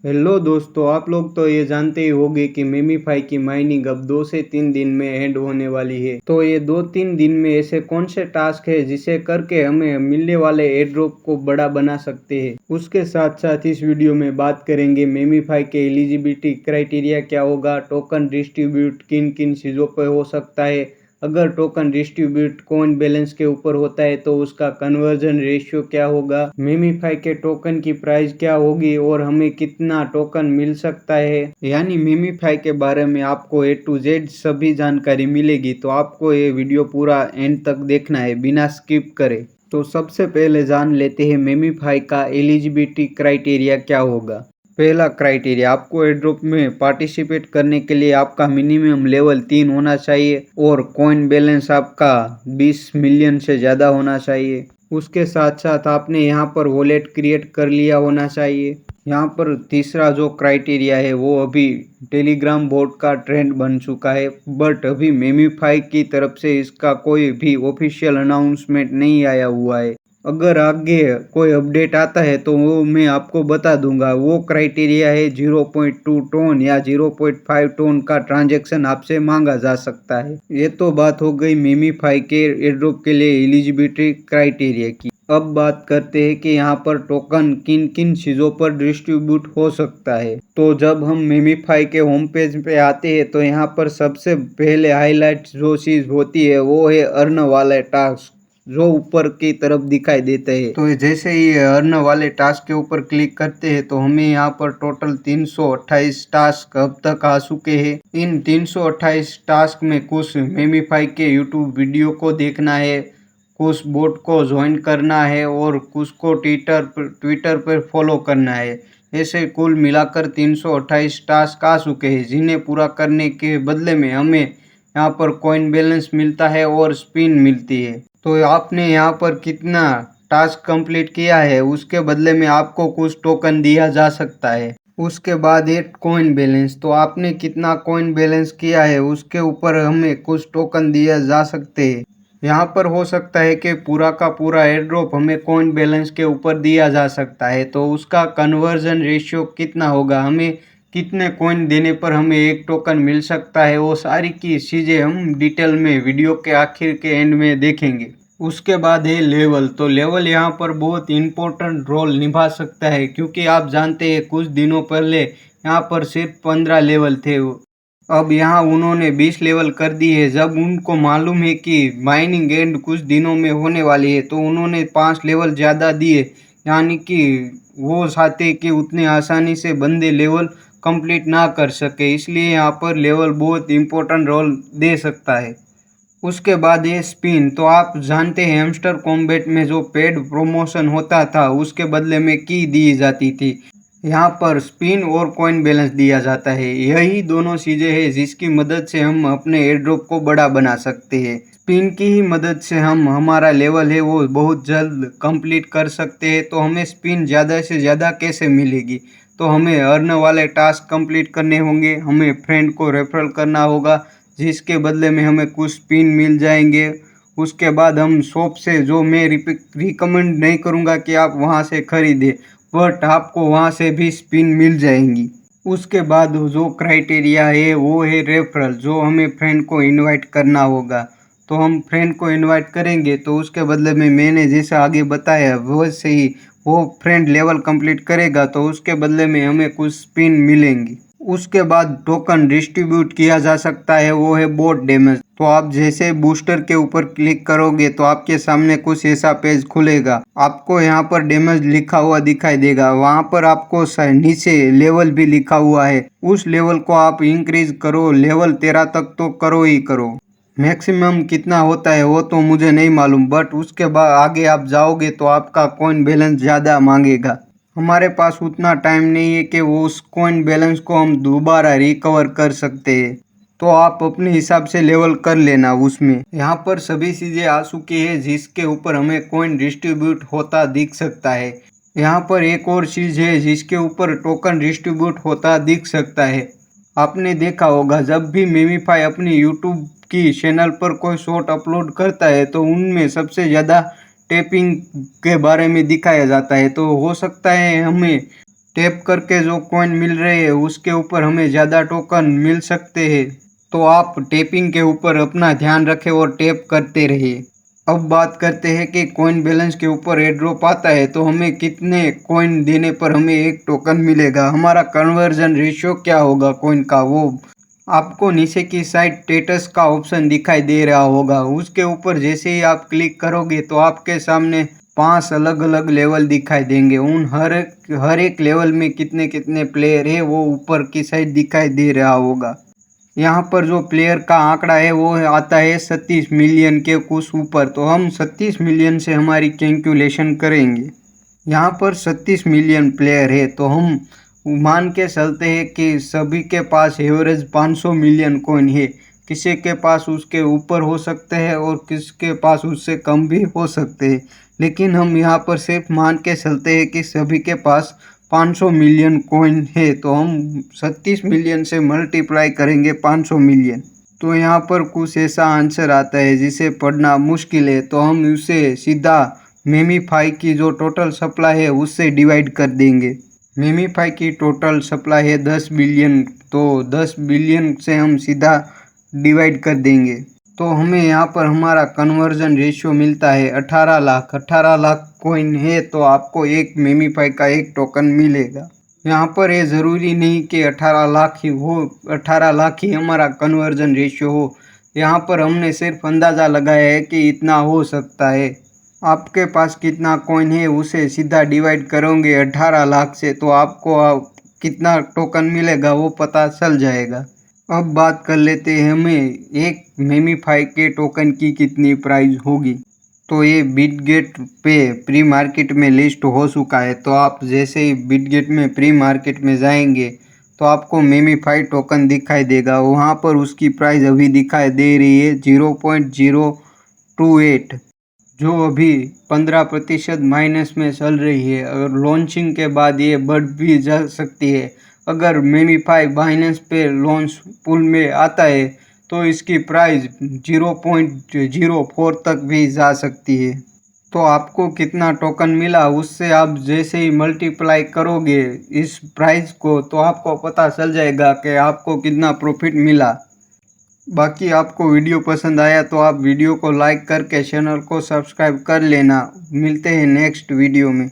Hello दोस्तों, आप लोग तो ये जानते ही होंगे कि मेमीफाई की माइनिंग अब 2 से 3 दिन में एंड होने वाली है। तो ये 2-3 दिन में ऐसे कौन से टास्क है जिसे करके हमें मिलने वाले एयर ड्रॉप को बड़ा बना सकते हैं। उसके साथ साथ इस वीडियो में बात करेंगे मेमीफाई के एलिजिबिलिटी क्राइटेरिया क्या होगा, टोकन डिस्ट्रीब्यूट किन किन चीज़ों पर हो सकता है, अगर टोकन डिस्ट्रीब्यूट कॉइन बैलेंस के ऊपर होता है तो उसका कन्वर्जन रेशियो क्या होगा, मेमीफाई के टोकन की प्राइस क्या होगी और हमें कितना टोकन मिल सकता है। यानी मेमीफाई के बारे में आपको A to Z सभी जानकारी मिलेगी। तो आपको ये वीडियो पूरा एंड तक देखना है बिना स्किप करे। तो सबसे पहले जान लेते हैं मेमीफाई का एलिजिबिलिटी क्राइटेरिया क्या होगा। पहला क्राइटेरिया, आपको एयरड्रॉप में पार्टिसिपेट करने के लिए आपका मिनिमम लेवल 3 होना चाहिए और कॉइन बैलेंस आपका 20 मिलियन से ज़्यादा होना चाहिए। उसके साथ साथ आपने यहाँ पर वॉलेट क्रिएट कर लिया होना चाहिए। यहाँ पर तीसरा जो क्राइटेरिया है वो अभी टेलीग्राम बोट का ट्रेंड बन चुका है, बट अभी मेमीफाई की तरफ से इसका कोई भी ऑफिशियल अनाउंसमेंट नहीं आया हुआ है। अगर आगे कोई अपडेट आता है तो वो मैं आपको बता दूंगा। वो क्राइटेरिया है 0.2 टोन या 0.5 टोन का ट्रांजैक्शन आपसे मांगा जा सकता है। ये तो बात हो गई मेमीफाई के एयरड्रॉप के लिए एलिजिबिलिटी क्राइटेरिया की। अब बात करते हैं कि यहाँ पर टोकन किन किन चीज़ों पर डिस्ट्रीब्यूट हो सकता है। तो जब हम मेमीफाई के होम पेज पे आते हैं तो यहाँ पर सबसे पहले हाईलाइट जो चीज़ होती है वो है अर्न वाले टास्क, जो ऊपर की तरफ दिखाई देते हैं। तो जैसे ही अर्न वाले टास्क के ऊपर क्लिक करते हैं तो हमें यहाँ पर टोटल 328 टास्क अब तक आ चुके हैं। इन 328 टास्क में कुछ मेमीफाई के यूट्यूब वीडियो को देखना है, कुछ बोट को ज्वाइन करना है और कुछ को ट्विटर पर फॉलो करना है। ऐसे कुल मिलाकर 328 टास्क आ चुके हैं, जिन्हें पूरा करने के बदले में हमें यहाँ पर कॉइन बैलेंस मिलता है और स्पिन मिलती है। तो आपने यहाँ पर कितना टास्क कंप्लीट किया है उसके बदले में आपको कुछ टोकन दिया जा सकता है। उसके बाद एक कॉइन बैलेंस, तो आपने कितना कॉइन बैलेंस किया है उसके ऊपर हमें कुछ टोकन दिया जा सकते हैं। यहाँ पर हो सकता है कि पूरा का पूरा एयर ड्रॉप हमें कॉइन बैलेंस के ऊपर दिया जा सकता है, तो उसका कन्वर्जन रेशियो कितना होगा, हमें कितने कॉइन देने पर हमें एक टोकन मिल सकता है, वो सारी की चीज़ें हम डिटेल में वीडियो के आखिर के एंड में देखेंगे। उसके बाद है लेवल। तो लेवल यहाँ पर बहुत इम्पोर्टेंट रोल निभा सकता है, क्योंकि आप जानते हैं कुछ दिनों पहले यहाँ पर सिर्फ 15 लेवल थे, अब यहाँ उन्होंने 20 लेवल कर दी है। जब उनको मालूम है कि माइनिंग एंड कुछ दिनों में होने वाली है तो उन्होंने 5 लेवल ज़्यादा दिए, यानी कि वो चाहते कि उतने आसानी से बंदे लेवल कंप्लीट ना कर सके, इसलिए यहाँ पर लेवल बहुत इम्पोर्टेंट रोल दे सकता है। उसके बाद ये स्पिन, तो आप जानते हैं हैमस्टर कॉम्बैट में जो पेड प्रमोशन होता था उसके बदले में की दी जाती थी, यहाँ पर स्पिन और कॉइन बैलेंस दिया जाता है। यही दोनों चीज़ें हैं जिसकी मदद से हम अपने एयर ड्रॉप को बड़ा बना सकते हैं। स्पिन की ही मदद से हम हमारा लेवल है वो बहुत जल्द कंप्लीट कर सकते हैं। तो हमें स्पिन ज़्यादा से ज़्यादा कैसे मिलेगी, तो हमें अर्न वाले टास्क कंप्लीट करने होंगे, हमें फ्रेंड को रेफरल करना होगा जिसके बदले में हमें कुछ स्पिन मिल जाएंगे। उसके बाद हम शॉप से, जो मैं रिकमेंड नहीं करूँगा कि आप वहाँ से खरीदें, बट आपको वहाँ से भी स्पिन मिल जाएंगी। उसके बाद जो क्राइटेरिया है वो है रेफरल, जो हमें फ्रेंड को इनवाइट करना होगा। तो हम फ्रेंड को इनवाइट करेंगे तो उसके बदले में मैंने जैसा आगे बताया वैसे ही वो फ्रेंड लेवल कंप्लीट करेगा तो उसके बदले में हमें कुछ स्पिन मिलेंगी। उसके बाद टोकन डिस्ट्रीब्यूट किया जा सकता है, वो है बोट डैमेज। तो आप जैसे बूस्टर के ऊपर क्लिक करोगे तो आपके सामने कुछ ऐसा पेज खुलेगा, आपको यहाँ पर डैमेज लिखा हुआ दिखाई देगा, वहाँ पर आपको नीचे लेवल भी लिखा हुआ है, उस लेवल को आप इंक्रीज करो, लेवल 13 तक तो करो ही करो। मैक्सिमम कितना होता है वो तो मुझे नहीं मालूम, बट उसके बाद आगे आप जाओगे तो आपका कॉइन बैलेंस ज़्यादा मांगेगा। हमारे पास उतना टाइम नहीं है कि वो उस कॉइन बैलेंस को हम दोबारा रिकवर कर सकते हैं, तो आप अपने हिसाब से लेवल कर लेना उसमें। यहाँ पर सभी चीज़ें आ चुकी है जिसके ऊपर हमें कॉइन डिस्ट्रीब्यूट होता दिख सकता है। यहाँ पर एक और चीज़ है जिसके ऊपर टोकन डिस्ट्रीब्यूट होता दिख सकता है। आपने देखा होगा जब भी मेमीफाई अपनी यूट्यूब की चैनल पर कोई शॉर्ट अपलोड करता है तो उनमें सबसे ज़्यादा टैपिंग के बारे में दिखाया जाता है। तो हो सकता है हमें टैप करके जो कॉइन मिल रहे हैं उसके ऊपर हमें ज़्यादा टोकन मिल सकते हैं। तो आप टैपिंग के ऊपर अपना ध्यान रखें और टैप करते रहिए। अब बात करते हैं कि कॉइन बैलेंस के ऊपर एड ड्रॉप आता है तो हमें कितने कॉइन देने पर हमें एक टोकन मिलेगा, हमारा कन्वर्जन रेशियो क्या होगा कॉइन का, वो आपको नीचे की साइड स्टेटस का ऑप्शन दिखाई दे रहा होगा। उसके ऊपर जैसे ही आप क्लिक करोगे तो आपके सामने 5 अलग अलग लेवल दिखाई देंगे। उन हर एक लेवल में कितने कितने प्लेयर है वो ऊपर की साइड दिखाई दे रहा होगा। यहाँ पर जो प्लेयर का आंकड़ा है वो आता है 37 मिलियन के कुछ ऊपर। तो हम 37 मिलियन से हमारी कैलकुलेशन करेंगे। यहाँ पर 37 मिलियन प्लेयर है तो हम मान के चलते हैं कि सभी के पास एवरेज 500 मिलियन कॉइन है। किसी के पास उसके ऊपर हो सकते हैं और किसके पास उससे कम भी हो सकते हैं, लेकिन हम यहाँ पर सिर्फ मान के चलते हैं कि सभी के पास 500 मिलियन कॉइन है। तो हम 37 मिलियन से मल्टीप्लाई करेंगे 500 मिलियन। तो यहाँ पर कुछ ऐसा आंसर आता है जिसे पढ़ना मुश्किल है, तो हम उसे सीधा मेमीफाई की जो टोटल सप्लाई है उससे डिवाइड कर देंगे। मेमीफाई की टोटल सप्लाई है 10 बिलियन, तो 10 बिलियन से हम सीधा डिवाइड कर देंगे। तो हमें यहाँ पर हमारा कन्वर्जन रेशियो मिलता है 18 लाख। 18 लाख कॉइन है तो आपको एक मेमीफाई का एक टोकन मिलेगा। यहाँ पर ये ज़रूरी नहीं कि 18 लाख ही हो, 18 लाख ही हमारा कन्वर्जन रेशियो हो। यहाँ पर हमने सिर्फ अंदाज़ा लगाया है कि इतना हो सकता है। आपके पास कितना कॉइन है उसे सीधा डिवाइड करोगे 18 लाख से तो आपको कितना टोकन मिलेगा वो पता चल जाएगा। अब बात कर लेते हैं हमें एक मेमीफाई के टोकन की कितनी प्राइस होगी। तो ये बिटगेट पे प्री मार्केट में लिस्ट हो चुका है। तो आप जैसे ही बिटगेट में प्री मार्केट में जाएंगे तो आपको मेमीफाई टोकन दिखाई देगा। वहाँ पर उसकी प्राइस अभी दिखाई दे रही है 0.028, जो अभी 15% माइनस में चल रही है। अगर लॉन्चिंग के बाद ये बढ़ भी जा सकती है। अगर मेमीफाई बाइनेंस पे लॉन्च पूल में आता है तो इसकी प्राइस 0.04 तक भी जा सकती है। तो आपको कितना टोकन मिला उससे आप जैसे ही मल्टीप्लाई करोगे इस प्राइस को तो आपको पता चल जाएगा कि आपको कितना प्रॉफिट मिला। बाकी आपको वीडियो पसंद आया तो आप वीडियो को लाइक करके चैनल को सब्सक्राइब कर लेना। मिलते हैं नेक्स्ट वीडियो में।